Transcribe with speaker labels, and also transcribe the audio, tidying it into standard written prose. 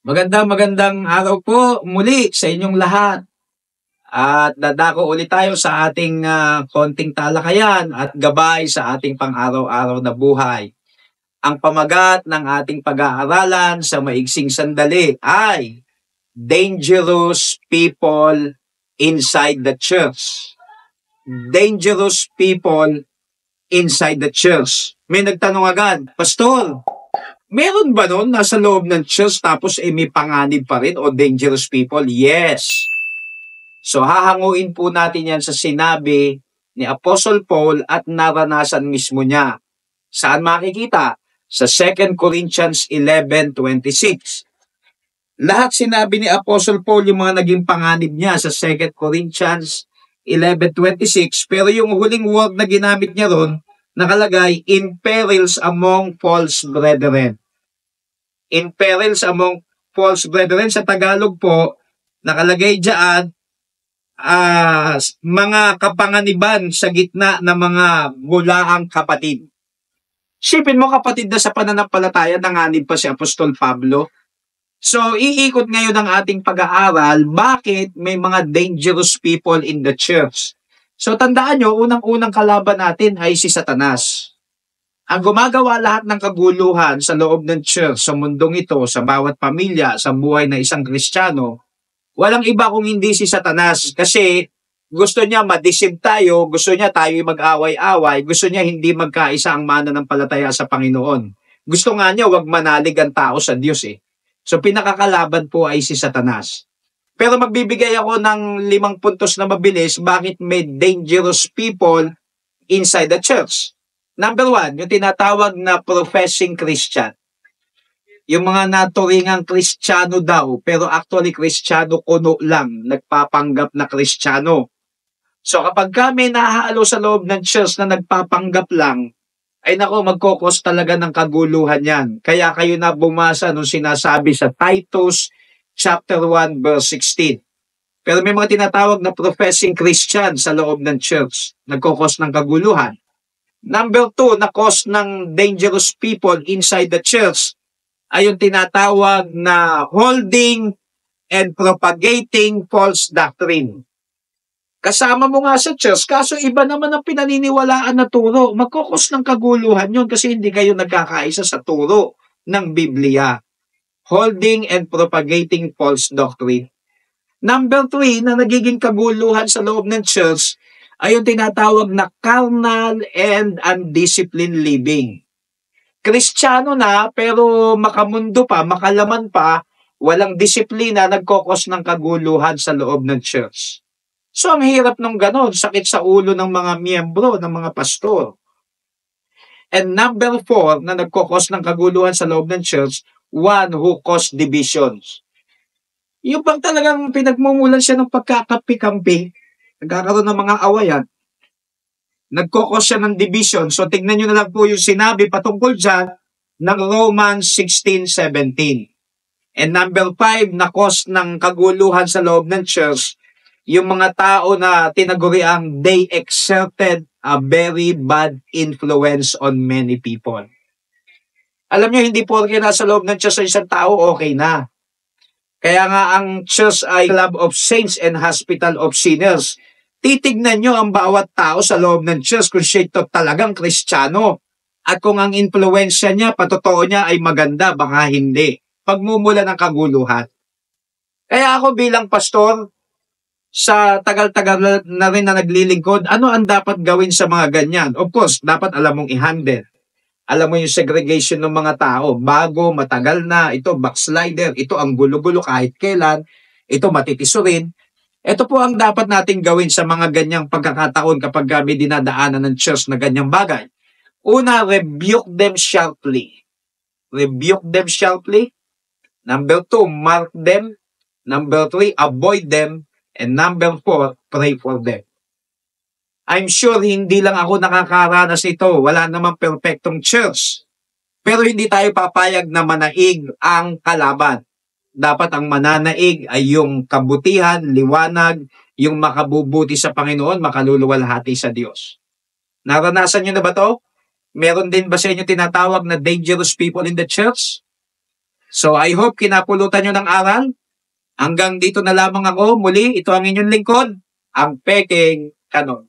Speaker 1: Magandang araw po muli sa inyong lahat. At dadako ulit tayo sa ating konting talakayan at gabay sa ating pang-araw-araw na buhay. Ang pamagat ng ating pag-aaralan sa maigsing sandali ay Dangerous People Inside the Church. Dangerous People Inside the Church. May nagtanong agad, Pastor, meron ba nun nasa loob ng church tapos may panganib pa rin o dangerous people? Yes. So hahanguin po natin yan sa sinabi ni Apostle Paul at naranasan mismo niya. Saan makikita? Sa 2 Corinthians 11:26. Lahat sinabi ni Apostle Paul yung mga naging panganib niya sa 2 Corinthians 11:26, pero yung huling word na ginamit niya ron, nakalagay, in perils among false brethren. In perils among false brethren, sa Tagalog po, nakalagay dyan, mga kapanganiban sa gitna ng mga bulaang kapatid. Sipin mo kapatid na sa pananampalataya, nanganib pa si Apostol Pablo. So, iikot ngayon ang ating pag-aaral, bakit may mga dangerous people in the church. So, tandaan nyo, unang-unang kalaban natin ay si Satanas. Ang gumagawa lahat ng kaguluhan sa loob ng church, sa mundong ito, sa bawat pamilya, sa buhay ng isang Kristiyano, walang iba kung hindi si Satanas. Kasi gusto niya ma-deceive tayo, gusto niya tayo mag-away-away, gusto niya hindi magkaisa ang mananampalataya sa Panginoon. Gusto nga niya wag manalig ang tao sa Diyos eh. So pinakakalaban po ay si Satanas. Pero magbibigay ako ng 5 puntos na mabilis bakit may dangerous people inside the church. Number 1, yung tinatawag na professing Christian. Yung mga naturingang Kristiyano daw, pero actually Kristiyano kuno lang, nagpapanggap na Kristiyano. So kapag kami nahalo sa loob ng church na nagpapanggap lang, ay nako, magkokos talaga ng kaguluhan yan. Kaya kayo na bumasa nung sinasabi sa Titus chapter 1 verse 16. Pero may mga tinatawag na professing Christian sa loob ng church, nagkokos ng kaguluhan. Number 2, na cause ng dangerous people inside the church ay yung tinatawag na holding and propagating false doctrine. Kasama mo nga sa church, kaso iba naman ang pinaniniwalaan na turo. Magkukos ng kaguluhan yun kasi hindi kayo nagkakaisa sa turo ng Biblia. Holding and propagating false doctrine. Number 3, na nagiging kaguluhan sa loob ng church ay yung tinatawag na carnal and undisciplined living. Kristiyano na pero makamundo pa, makalaman pa, walang disiplina, nagkokos ng kaguluhan sa loob ng church. So ang hirap nung ganon, sakit sa ulo ng mga miyembro, ng mga pastor. And number 4, na nagkokos ng kaguluhan sa loob ng church, one who cause divisions. Yung pag talagang pinagmumulan siya ng pagkakampi-kampi, nagkakaroon ng mga awayan, nagkokos siya ng division. So tignan nyo na lang po yung sinabi patungkol dyan ng Romans 16:17. And number 5, na cause ng kaguluhan sa loob ng church, yung mga tao na tinaguriang they exerted a very bad influence on many people. Alam nyo, hindi porke nasa loob ng church sa isang tao, okay na. Kaya nga ang church ay club of saints and hospital of sinners. Titignan nyo ang bawat tao sa loob ng church kung siya ito talagang Kristiyano. At kung ang influensya niya, patotoo niya ay maganda, baka hindi. Pagmumula ng kaguluhan. Kaya ako bilang pastor, sa tagal-tagal na rin na naglilingkod, ano ang dapat gawin sa mga ganyan? Of course, dapat alam mong i-handle. Alam mo yung segregation ng mga tao, bago, matagal na, ito backslider, ito ang gulo-gulo kahit kailan, ito matitiso rin. Ito po ang dapat nating gawin sa mga ganyang pagkakataon kapag kami dinadaanan ng church na ganyang bagay. Una, rebuke them sharply. Rebuke them sharply. Number 2, mark them. Number 3, avoid them. And number 4, pray for them. I'm sure hindi lang ako nakakaranas ito. Wala namang perfectong church. Pero hindi tayo papayag na manaig ang kalaban. Dapat ang mananaig ay yung kabutihan, liwanag, yung makabubuti sa Panginoon, makaluluwalhati sa Diyos. Naranasan nyo na ba to? Meron din ba sa inyo tinatawag na dangerous people in the church? So I hope kinapulutan nyo ng aral. Hanggang dito na lamang ako. Muli, ito ang inyong lingkod, ang Peking Kanon.